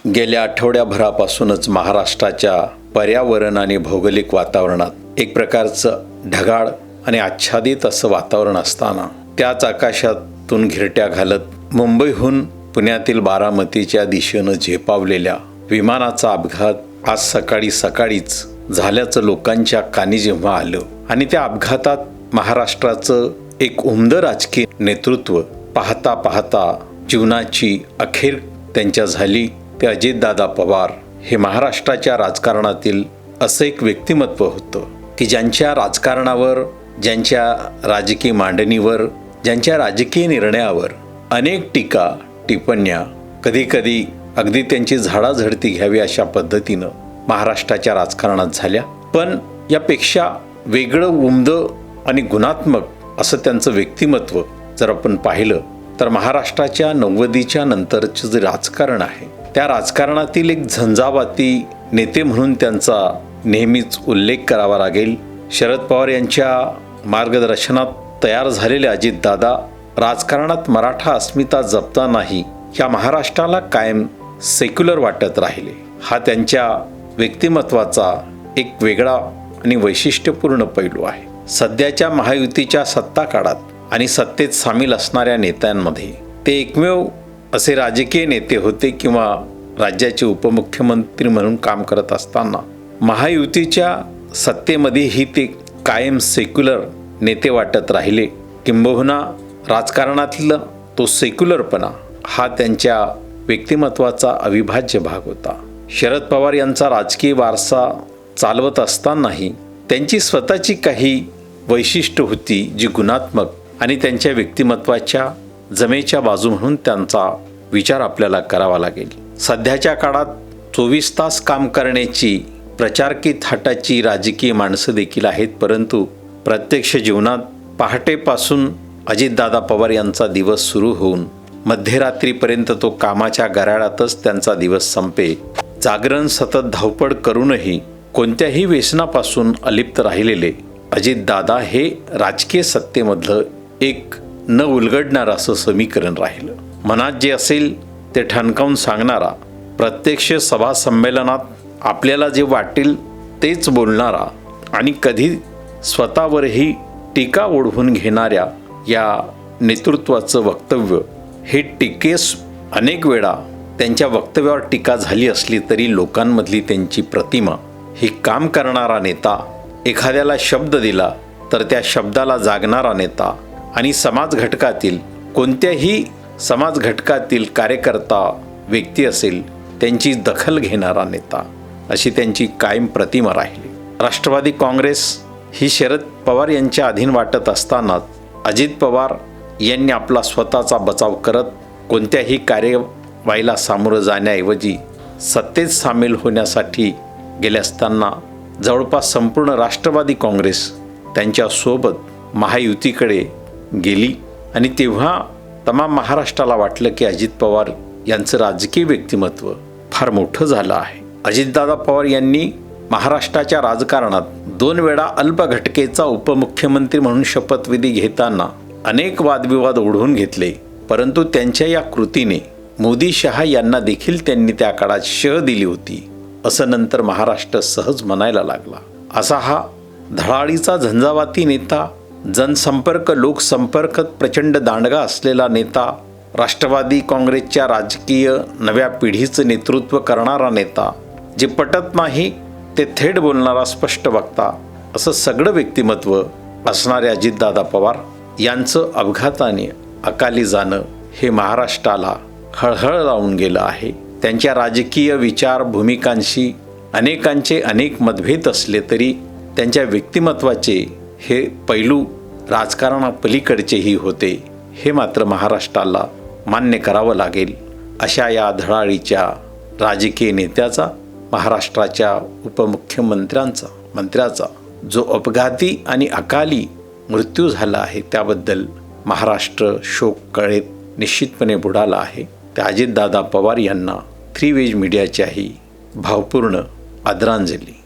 गेल्या आठवड्याभरापासूनच महाराष्ट्राच्या पर्यावरण आणि भौगोलिक वातावरणात एक प्रकारचं ढगाळ आणि आच्छादित असं वातावरण असताना त्याच आकाशातून घिरट्या घालत मुंबईहून पुण्यातील बारामतीच्या दिशेनं झेपावलेल्या विमानाचा अपघात आज सकाळीच झाल्याचं लोकांच्या कानी जेव्हा आलं आणि त्या अपघातात महाराष्ट्राचं एक उमदं राजकीय नेतृत्व पाहता पाहता जीवनाची अखेर त्यांच्या झाली, ते अजितदादा पवार हे महाराष्ट्राच्या राजकारणातील असं एक व्यक्तिमत्व होतं की ज्यांच्या राजकारणावर, ज्यांच्या राजकीय मांडणीवर, ज्यांच्या राजकीय निर्णयावर अनेक टीका टिप्पण्या कधीकधी अगदी त्यांची झाडाझडती घ्यावी अशा पद्धतीनं महाराष्ट्राच्या राजकारणात झाल्या. पण यापेक्षा वेगळं उमदं आणि गुणात्मक असं त्यांचं व्यक्तिमत्व जर आपण पाहिलं तर महाराष्ट्राच्या 90च्या नंतरचं जे राजकारण आहे त्या राजकारणातील एक झंझावाती नेते म्हणून त्यांचा नेहमीच उल्लेख करावा लागेल. शरद पवार यांच्या मार्गदर्शनात तयार झालेले अजितदादा राजकारणात मराठा अस्मिता जपतानाही या महाराष्ट्राला कायम सेक्युलर वाटत राहिले. हा त्यांच्या व्यक्तिमत्वाचा एक वेगळा आणि वैशिष्ट्यपूर्ण पैलू आहे. सध्याच्या महायुतीच्या सत्ता काळात आणि सत्तेत सामील असणाऱ्या नेत्यांमध्ये ते एकमेव असे राजकीय नेते होते किंवा राज्याचे उपमुख्यमंत्री म्हणून काम करत असताना महायुतीच्या सत्तेमध्येही ते कायम सेक्युलर नेते वाटत राहिले. किंबहुना राजकारणातलं तो सेक्युलरपणा हा त्यांच्या व्यक्तिमत्वाचा अविभाज्य भाग होता. शरद पवार यांचा राजकीय वारसा चालवत असतानाही त्यांची स्वतःची काही वैशिष्ट्य होती जी गुणात्मक आणि त्यांच्या व्यक्तिमत्वाच्या जमेच्या बाजू म्हणून त्यांचा विचार आपल्याला करावा लागेल. सध्याच्या काळात 24 तास काम करण्याची प्रचारकी थाटाची राजकीय माणसं देखील आहेत, परंतु प्रत्यक्ष जीवनात पहाटेपासून अजितदादा पवार यांचा दिवस सुरू होऊन मध्यरात्रीपर्यंत तो कामाच्या गराळातच त्यांचा दिवस संपे. जागरण सतत धावपळ करूनही कोणत्याही व्यसनापासून अलिप्त राहिलेले अजितदादा हे राजकीय सत्तेमधलं एक न उलगडणार असं समीकरण राहिलं. मनात जे असेल ते ठणकावून सांगणारा, प्रत्यक्ष सभा संमेलनात आपल्याला जे वाटेल तेच बोलणारा आणि कधी स्वतःवरही टीका ओढवून घेणाऱ्या या नेतृत्वाचं वक्तव्य हे टीकेस अनेक वेळा त्यांच्या वक्तव्यावर टीका झाली असली तरी लोकांमधली त्यांची प्रतिमा ही काम करणारा नेता, एखाद्याला शब्द दिला तर त्या शब्दाला जागणारा नेता आणि समाज घटकातील कोणत्याही समाज घटकातील कार्यकर्ता व्यक्ती असेल त्यांची दखल घेणारा नेता अशी त्यांची कायम प्रतिमा राहिली. राष्ट्रवादी काँग्रेस ही शरद पवार यांच्या अधीन वाटत असतानाच अजित पवार यांनी आपला स्वतःचा बचाव करत कोणत्याही कार्यवाहीला सामोरं जाण्याऐवजी सत्तेत सामील होण्यासाठी गेले असताना जवळपास संपूर्ण राष्ट्रवादी काँग्रेस त्यांच्यासोबत महायुतीकडे गेली आणि तेव्हा तमाम महाराष्ट्राला वाटलं की अजित पवार यांचं राजकीय व्यक्तिमत्व फार मोठं झालं आहे. अजितदादा पवार यांनी महाराष्ट्राच्या राजकारणात 2 वेळा अल्पघटकेचा उपमुख्यमंत्री म्हणून शपथविधी घेताना अनेक वादविवाद ओढवून घेतले, परंतु त्यांच्या या कृतीने मोदी शहा यांना देखील त्यांनी त्या काळात शह दिली होती असं नंतर महाराष्ट्र सहज म्हणायला लागला. असा हा धडाडीचा झंझावाती नेता, जनसंपर्क लोकसंपर्क प्रचंड दांडगा असलेला नेता, राष्ट्रवादी काँग्रेसच्या राजकीय नव्या पिढीचं नेतृत्व करणारा नेता, जे पटत नाही ते थेट बोलणारा स्पष्ट वक्ता, असं सगळं व्यक्तिमत्व असणारे अजितदादा पवार यांचं अपघाताने अकाली जाणं हे महाराष्ट्राला हळहळ लावून गेलं आहे. त्यांच्या राजकीय विचार भूमिकांशी अनेकांचे अनेक मतभेद असले तरी त्यांच्या व्यक्तिमत्वाचे हे पैलू राजकारणापलीकडचेही होते हे मात्र महाराष्ट्राला मान्य करावं लागेल. अशा या धडाडीच्या राजकीय नेत्याचा, महाराष्ट्राच्या मंत्र्याचा जो अपघाती आणि अकाली मृत्यू झाला आहे त्याबद्दल महाराष्ट्र शोक कळेत निश्चितपणे बुडाला आहे. त्या अजितदादा पवार यांना 3 वेज मीडियाच्याही भावपूर्ण आदरांजली.